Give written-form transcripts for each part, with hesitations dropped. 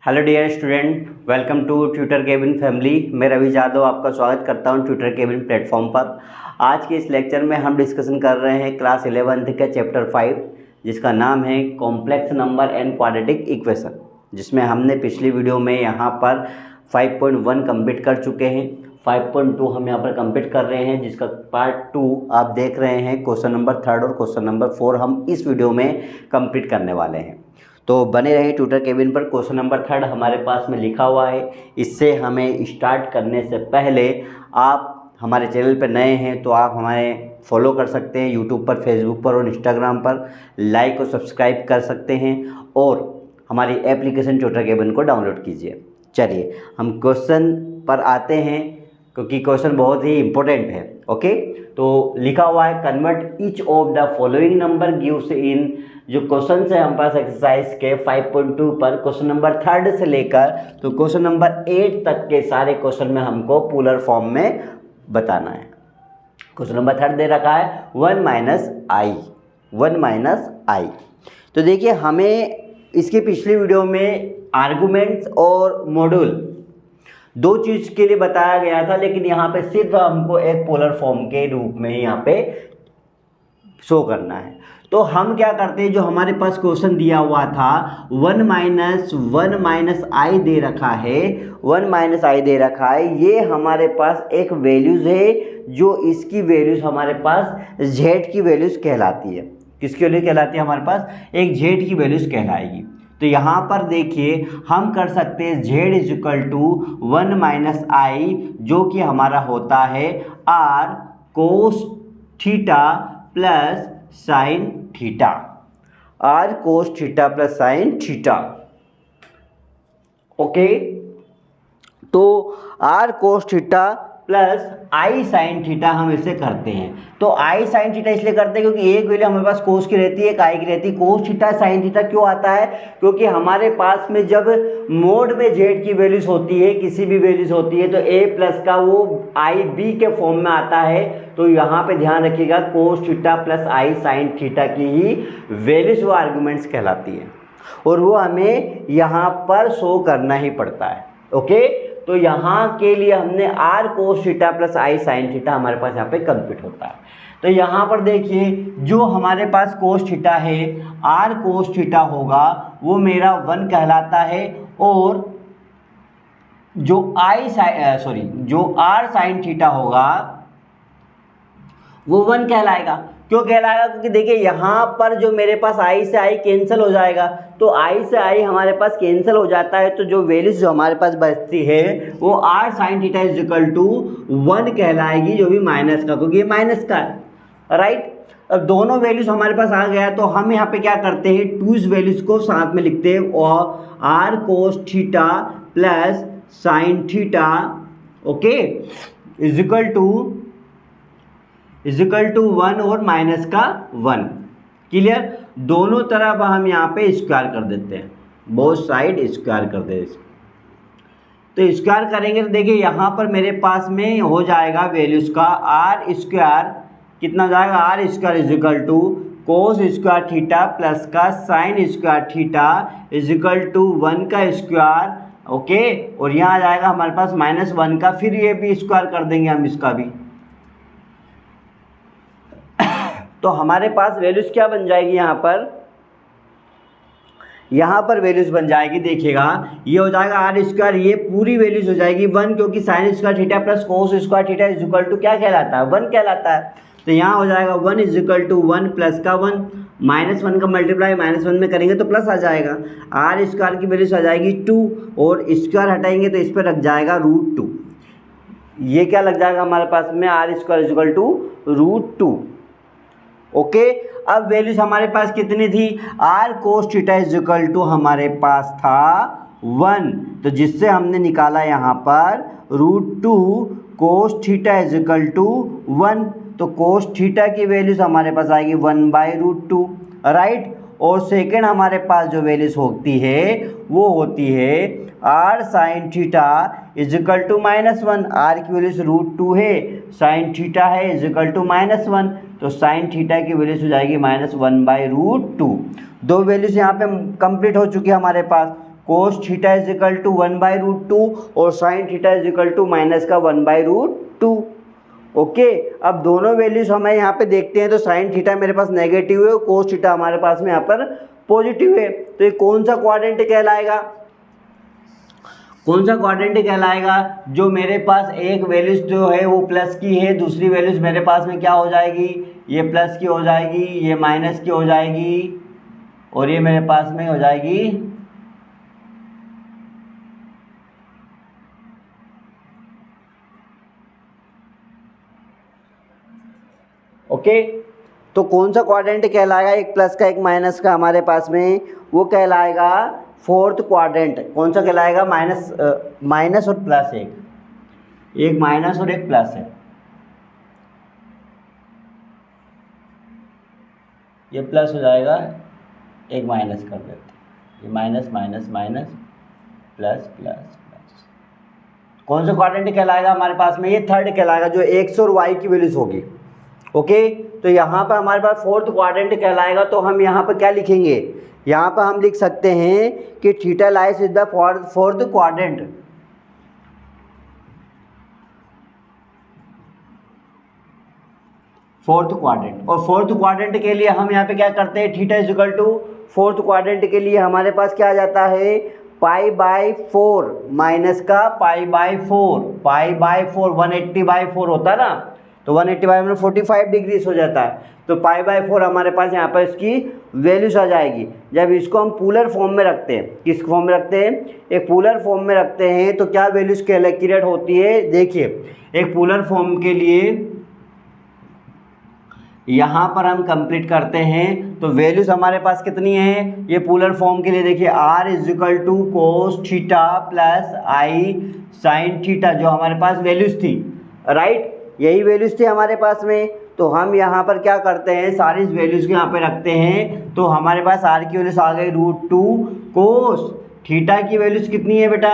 Hello dear student, welcome to tutor cabin family. मैं रवि यादव आपका स्वागत करता हूं ट्यूटर केबिन प्लेटफॉर्म पर। आज के इस लेक्चर में हम डिस्कशन कर रहे हैं क्लास 11th का चैप्टर 5, जिसका नाम है complex number and quadratic equation, जिसमें हमने पिछली वीडियो में यहाँ पर 5.1 कंप्लीट कर चुके हैं। 5.2 हम यहाँ पर कंप्लीट कर रहे हैं, जिसका पार्ट 2 आप देख रहे हैं। क्वेश्चन नंबर 3 और क्वेश्चन नंबर 4 हम इस वीडियो में कंप्लीट करने वाले हैं, तो बने रहे ट्यूटर केबिन पर। क्वेश्चन नंबर 3 हमारे पास में लिखा हुआ है। इससे हमें स्टार्ट करने से पहले आप हमारे चैनल पर नए हैं तो आप हमारे फॉलो कर सकते हैं यूट्यूब पर, फेसबुक पर और इंस्टाग्राम पर। लाइक और सब्सक्राइब कर सकते हैं और हमारी एप्लीकेशन ट्यूटर केबिन को डाउनलोड कीजिए। चलिए हम क्वेश्चन पर आते हैं, क्योंकि क्वेश्चन बहुत ही इम्पोर्टेंट है। ओके, तो लिखा हुआ है convert each of the following number gives इन। जो क्वेश्चन है हमारे पास एक्सरसाइज के 5.2 पर क्वेश्चन नंबर 3 से लेकर तो क्वेश्चन नंबर 8 तक के सारे क्वेश्चन में हमको पोलर फॉर्म में बताना है। क्वेश्चन नंबर 3 दे रखा है 1 माइनस आई। तो देखिए, हमें इसकी पिछली वीडियो में आर्गुमेंट्स और मॉड्यूल दो चीज़ के लिए बताया गया था, लेकिन यहाँ पे सिर्फ हमको एक पोलर फॉर्म के रूप में ही यहाँ पे शो करना है। तो हम क्या करते हैं, जो हमारे पास क्वेश्चन दिया हुआ था 1 माइनस आई दे रखा है, 1 माइनस आई दे रखा है। ये हमारे पास एक वैल्यूज़ है, जो इसकी वैल्यूज़ हमारे पास जेड की वैल्यूज़ कहलाती है। किसकी वैल्यू कहलाती है? हमारे पास एक जेड की वैल्यूज़ कहलाएगी। तो यहाँ पर देखिए, हम कर सकते हैं Z is equal to 1 minus I, जो कि हमारा होता है R cos theta plus sine theta. R cos theta plus sine theta. Okay, तो R cos theta plus I sine theta हम इसे करते हैं। तो आई साइन थीटा इसलिए करते हैं क्योंकि एक वैल्यू हमारे पास कोस की रहती है, एक आई की रहती है। कोस थीटा साइन थीटा क्यों आता है? क्योंकि हमारे पास में जब मोड में जेड की वैल्यूज होती है, किसी भी वैल्यूज होती है, तो ए प्लस का वो आई बी के फॉर्म में आता है। तो यहाँ पे ध्यान रखिएगा, कोस theta plus I sine theta की ही वैल्यूज वो आर्गुमेंट्स कहलाती है, और वो हमें यहाँ पर शो करना ही पड़ता है। ओके, तो यहाँ के लिए हमने R cos theta plus I sine theta हमारे पास यहाँ पे कंप्लीट होता है। तो यहाँ पर देखिए, जो हमारे पास कोस थीटा है, आर कोस थीटा होगा वो मेरा 1 कहलाता है, और जो जो आर साइन थीटा होगा वो 1 कहलाएगा। क्यों कहलाएगा? क्योंकि देखिए, यहाँ पर जो मेरे पास आई से आई कैंसिल हो जाएगा, तो आई से आई हमारे पास कैंसिल हो जाता है। तो जो वैल्यूज जो हमारे पास बचती है वो R sine theta is equal to 1 कहलाएगी, जो भी माइनस का, क्योंकि ये माइनस का है। राइट, अब दोनों वैल्यूज हमारे पास आ गया, तो हम यहाँ पे क्या करते हैं, टू इस वैल्यूज को साथ में लिखते हैं, और R cos theta plus sine theta okay is equal to 1 और माइनस का 1। क्लियर? दोनों तरफ हम यहाँ पे स्क्वायर कर देते हैं, बोथ साइड स्क्वायर कर देते हैं। तो स्क्वायर करेंगे तो देखिए, यहाँ पर मेरे पास में हो जाएगा वैल्यूज का आर स्क्वायर कितना हो जाएगा, R square is equal to cos square theta plus का sine square theta is equal to 1 का स्क्वायर। ओके, और यहाँ आ जाएगा हमारे पास -1 का, फिर ये भी स्क्वायर कर देंगे हम इसका भी। तो हमारे पास वैल्यूज क्या बन जाएगी, यहाँ पर वैल्यूज बन जाएगी। देखिएगा, ये हो जाएगा आर स्क्वायर, ये पूरी वैल्यूज हो जाएगी 1, क्योंकि sine square theta plus cos square theta is equal to क्या कहलाता है, 1 कहलाता है। तो यहाँ हो जाएगा 1 इज इक्वल टू 1 प्लस का 1, -1 का मल्टीप्लाई -1 में करेंगे तो प्लस आ जाएगा। आर स्क्वायर की वैल्यूज आ जाएगी 2, और स्क्वायर हटाएंगे तो इस पर रख जाएगा √2। ये क्या लग जाएगा हमारे पास में, R square is equal to √2। Okay, अब वैल्यूज हमारे पास कितनी थी, R cos theta is equal to हमारे पास था 1, तो जिससे हमने निकाला यहाँ पर √2 cos theta is equal to 1। तो कोस थीटा की वैल्यूज हमारे पास आएगी 1/√2। राइट, और सेकेंड हमारे पास जो वैल्यूज होती है वो होती है R sine theta is equal to -1। R की वैल्यूज √2 है, साइन थीटा है इज इक्वल टू -1, तो साइन थीटा की वैल्यूज हो जाएगी -1/√2। दो वैल्यूज यहाँ पे कंप्लीट हो चुकी है हमारे पास। Cos theta is equal to 1/√2 और sine theta is equal to minus का 1/√2। ओके, अब दोनों वैल्यूज हमें यहाँ पे देखते हैं तो साइन थीटा मेरे पास नेगेटिव है और कोस थीटा हमारे पास में यहाँ पर पॉजिटिव है। तो ये कौन सा क्वाड्रेंट कहलाएगा, कौन सा क्वाड्रेंट कहलाएगा? जो मेरे पास एक वैल्यूज जो है वो प्लस की है, दूसरी वैल्यूज मेरे पास में क्या हो जाएगी, ये प्लस की हो जाएगी, ये माइनस की हो जाएगी और ये मेरे पास में हो जाएगी ओके। तो कौन सा क्वाड्रेंट कहलाएगा, एक प्लस का एक माइनस का हमारे पास में, वो कहलाएगा फोर्थ क्वाड्रेंट। कौन सा कहलाएगा? माइनस और प्लस, एक माइनस और एक प्लस है। ये प्लस हो जाएगा, एक माइनस कर देते हैं, ये minus minus minus plus plus plus. कौन सा क्वाड्रेंट कहलाएगा हमारे पास में? ये थर्ड कहलाएगा, जो एक्स और वाई की वैल्यूज होगी। ओके, तो यहाँ पर हमारे पास फोर्थ क्वाड्रेंट कहलाएगा। तो हम यहाँ पर क्या लिखेंगे, यहाँ पर हम लिख सकते हैं कि theta lies is the fourth quadrant. Fourth quadrant, और फोर्थ क्वाड्रेंट के लिए हम यहाँ पे क्या करते हैं, theta is equal to fourth quadrant के लिए हमारे पास क्या आ जाता है, π/4 माइनस का π/4, π/4 180/4 होता है ना, तो 180 में 45 डिग्रीज हो जाता है। तो π/4 हमारे पास यहाँ पर इसकी वैल्यूज आ जाएगी। जब इसको हम पोलर फॉर्म में रखते हैं, किस फॉर्म में रखते हैं, एक पोलर फॉर्म में रखते हैं, तो क्या वैल्यूज कैलकुलेट होती है? देखिए, एक पोलर फॉर्म के लिए यहाँ पर हम कंप्लीट करते हैं तो वैल्यूज हमारे पास कितनी है, ये पोलर फॉर्म के लिए देखिए r is equal to cos theta plus I sine theta, जो हमारे पास वैल्यूज थी, राइट, यही वैल्यूज थी हमारे पास में। तो हम यहाँ पर क्या करते हैं, सारी वैल्यूज को यहाँ पे रखते हैं। तो हमारे पास r की वैल्यूज आ गई √2 कोस थीटा की वैल्यूज कितनी है बेटा,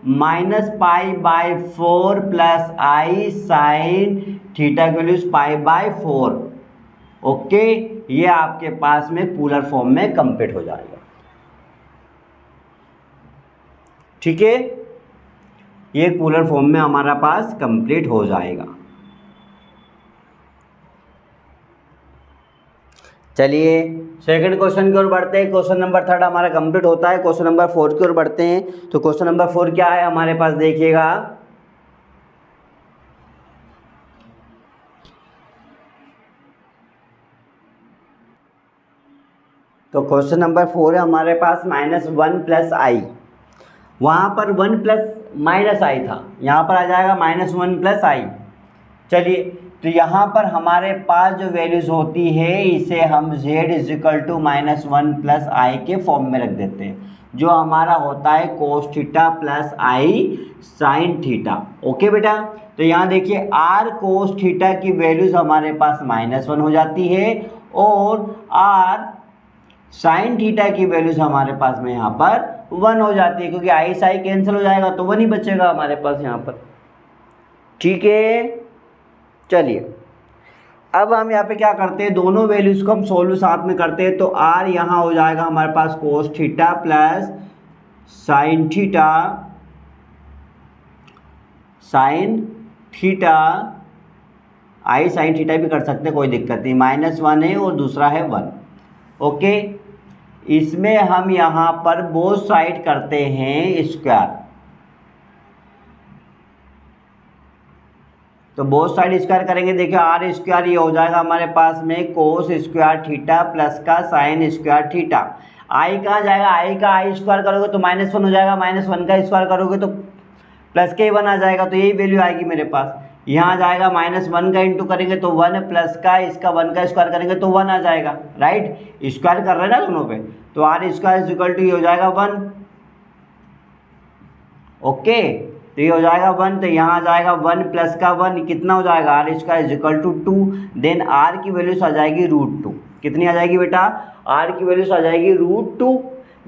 -π/4 प्लस आई साइन थीटा की वैल्यूज π/4। ओके, ये आपके पास में पोलर फॉर्म में कंप्लीट हो जाएगा। ठीक है, ये पोलर फॉर्म में हमारा पास कंप्लीट हो जाएगा। चलिए सेकंड क्वेश्चन की ओर बढ़ते हैं। क्वेश्चन नंबर 3 हमारा कंप्लीट होता है। क्वेश्चन नंबर 4 की ओर बढ़ते हैं। तो क्वेश्चन नंबर 4 क्या है हमारे पास, देखिएगा, तो क्वेश्चन नंबर 4 है हमारे पास -1 प्लस आई, वहाँ पर 1 प्लस माइनस आई था, यहाँ पर आ जाएगा -1 प्लस आई। चलिए, तो यहाँ पर हमारे पास जो वैल्यूज होती है इसे हम z is equal to -1 plus I के फॉर्म में रख देते हैं, जो हमारा होता है कोस theta plus I sine theta. Okay बेटा, तो यहाँ देखिए r कोस थीटा की वैल्यूज हमारे पास -1 हो जाती है और r साइन थीटा की वैल्यूज हमारे पास में यहाँ पर 1 हो जाती है, क्योंकि आई साई कैंसिल हो जाएगा तो 1 ही बचेगा हमारे पास यहाँ पर। ठीक है, चलिए अब हम यहाँ पे क्या करते हैं, दोनों वैल्यूज को हम सोल्व साथ में करते हैं। तो r यहाँ हो जाएगा हमारे पास cos theta plus sine theta, sine theta, I sine theta भी कर सकते हैं, कोई दिक्कत नहीं, -1 है और दूसरा है 1। ओके, इसमें हम यहाँ पर बोथ साइड करते हैं स्क्वायर, तो बोथ साइड स्क्वायर करेंगे। देखिए r स्क्वायर ये हो जाएगा हमारे पास में कोस स्क्वायर थीटा प्लस का साइन स्क्वायर थीटा। आई कहाँ जाएगा, आई का आई स्क्वायर करोगे तो -1 हो जाएगा, -1 का स्क्वायर करोगे तो प्लस के 1 आ जाएगा, तो यही वैल्यू आएगी मेरे पास। यहाँ जाएगा -1 का इंटू करेंगे तो 1 प्लस का इसका 1 का स्क्वायर करेंगे तो 1 आ जाएगा, राइट, स्क्वायर कर रहे हैं ना दोनों पे, तो r square is equal to ये हो जाएगा 1। ओके, तो ये हो जाएगा 1, तो यहाँ आ जाएगा 1 प्लस का 1 कितना हो जाएगा, r square is equal to 2। Then r की वैल्यूज आ जाएगी √2, कितनी आ जाएगी बेटा, r की वैल्यूज आ जाएगी √2।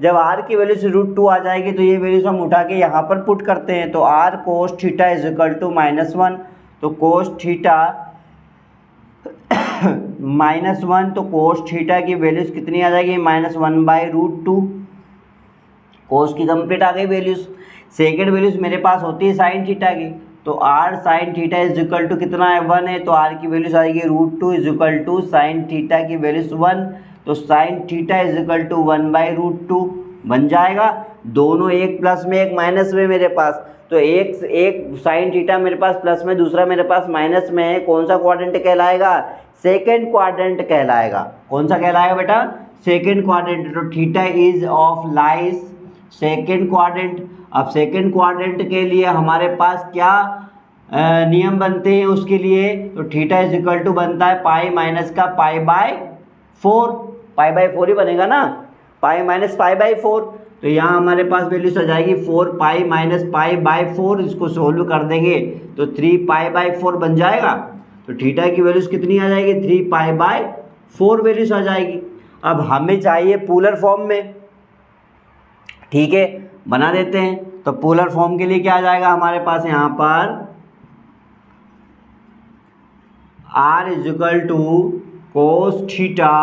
जब r की वैल्यू से √2 आ जाएगी तो ये वैल्यूज हम उठा के यहाँ पर पुट करते हैं। तो r cos theta is equal to -1, तो कोस थीटा -1, तो कोस थीटा की वैल्यूज कितनी आ जाएगी, -1/√2। कोस की कंप्लीट आ गई वैल्यूज़। सेकेंड वैल्यूज़ मेरे पास होती है साइन थीटा की, तो R sine theta is equal to कितना है 1 है, तो आर की वैल्यूज आएगी √2 is equal to sine theta की वैल्यूज 1, तो sine theta is equal to 1/√2 बन जाएगा। दोनों एक प्लस में एक माइनस में मेरे पास, तो एक साइन थीटा मेरे पास प्लस में, दूसरा मेरे पास माइनस में है। कौन सा क्वाड्रेंट कहलाएगा? सेकेंड क्वाड्रेंट कहलाएगा। कौन सा कहलाएगा बेटा? Second quadrant. तो theta is of lies second quadrant. अब सेकेंड क्वाड्रेंट के लिए हमारे पास क्या नियम बनते हैं उसके लिए? तो थीटा इज इक्वल टू बनता है पाई माइनस का पाई/4, पाई/4 ही बनेगा ना, पाई माइनस पाई/4। तो यहाँ हमारे पास वैल्यूज आ जाएगी 4 पाई माइनस पाई/4, इसको सोल्व कर देंगे तो 3 पाई/4 बन जाएगा। तो थीटा की वैल्यूज कितनी आ जाएगी? 3 पाई/4 वैल्यूज आ जाएगी। अब हमें चाहिए पोलर फॉर्म में, ठीक है, बना देते हैं। तो पोलर फॉर्म के लिए क्या आ जाएगा हमारे पास? यहाँ पर r is equal to cos theta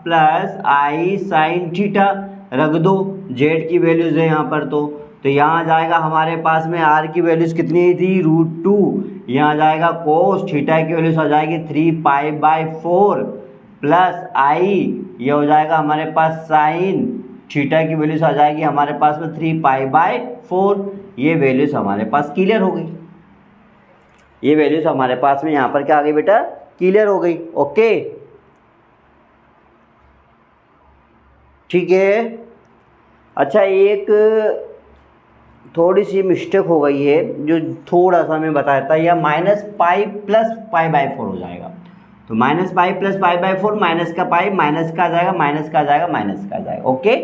plus I sine theta रख दो। जेड की वैल्यूज है यहाँ पर, तो यहाँ आ जाएगा हमारे पास में r की वैल्यूज कितनी थी? √2। यहाँ आ जाएगा कोस थीटा की वैल्यूज आ जाएगी 3 पाई/4 प्लस आई, ये हो जाएगा हमारे पास साइन थीटा की वैल्यूज आ जाएगी हमारे पास में 3 पाई/4। ये वैल्यूज हमारे पास क्लियर हो गई। ये वैल्यूज हमारे पास में यहाँ पर क्या आ गई बेटा? क्लियर हो गई। ओके, ठीक है। अच्छा, एक थोड़ी सी मिस्टेक हो गई है जो थोड़ा सा मैं बताता है, या -पाई प्लस पाई/4 हो जाएगा। तो -पाई प्लस पाई/4, माइनस का पाई, माइनस का आ जाएगा, माइनस का आ जाएगा, माइनस का आ जाएगा। ओके,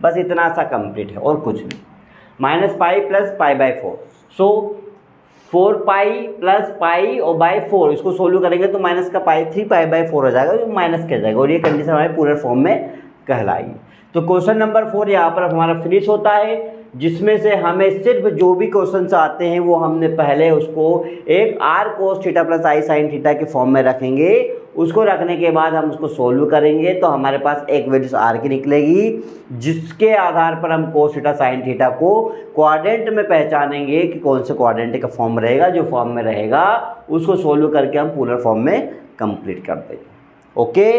बस इतना सा कंप्लीट है और कुछ नहीं। -पाई प्लस पाई/4, सो 4 पाई प्लस पाई और /4 इसको सोल्व करेंगे तो माइनस का पाई 3 पाई/4 हो जाएगा, जो माइनस कह जाएगा, और ये कंडीशन हमारे पूरे फॉर्म में कहलाएगी। तो क्वेश्चन नंबर 4 यहाँ पर हमारा फिनिश होता है, जिसमें से हमें सिर्फ जो भी क्वेश्चंस आते हैं वो हमने पहले उसको एक r cos theta plus I sine theta के फॉर्म में रखेंगे। उसको रखने के बाद हम उसको सोल्व करेंगे तो हमारे पास एक वैल्यूज r की निकलेगी, जिसके आधार पर हम cos थीटा साइन थीटा को क्वाड्रेंट में पहचानेंगे कि कौन से क्वाड्रेंट का फॉर्म रहेगा। जो फॉर्म में रहेगा उसको सोल्व करके हम पोलर फॉर्म में कंप्लीट कर देंगे। ओके,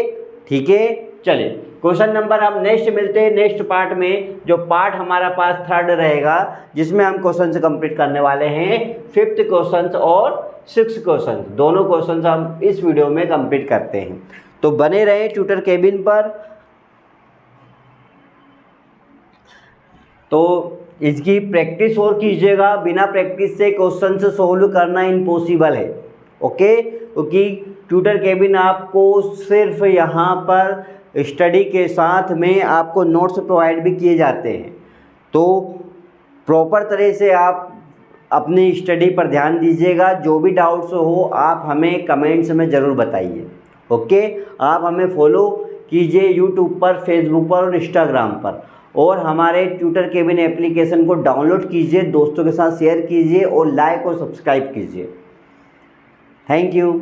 ठीक है। चलिए क्वेश्चन नंबर हम नेक्स्ट मिलते हैं नेक्स्ट पार्ट में, जो पार्ट हमारा पास थर्ड रहेगा, जिसमें हम क्वेश्चन से कंप्लीट करने वाले हैं 5th क्वेश्चन और 6th क्वेश्चन। दोनों क्वेश्चन हम इस वीडियो में कंप्लीट करते हैं, तो बने रहे ट्यूटर केबिन पर। तो इसकी प्रैक्टिस और कीजिएगा, बिना प्रैक्टिस से क्वेश्चन से सोल्व करना इम्पॉसिबल है। ओके, क्योंकि ट्यूटर केबिन आपको सिर्फ यहाँ पर स्टडी के साथ में आपको नोट्स प्रोवाइड भी किए जाते हैं, तो प्रॉपर तरह से आप अपनी स्टडी पर ध्यान दीजिएगा। जो भी डाउट्स हो आप हमें कमेंट्स में ज़रूर बताइए। ओके, आप हमें फॉलो कीजिए यूट्यूब पर, फेसबुक पर और इंस्टाग्राम पर, और हमारे ट्यूटर केबिन एप्लीकेशन को डाउनलोड कीजिए, दोस्तों के साथ शेयर कीजिए और लाइक और सब्सक्राइब कीजिए। Thank you.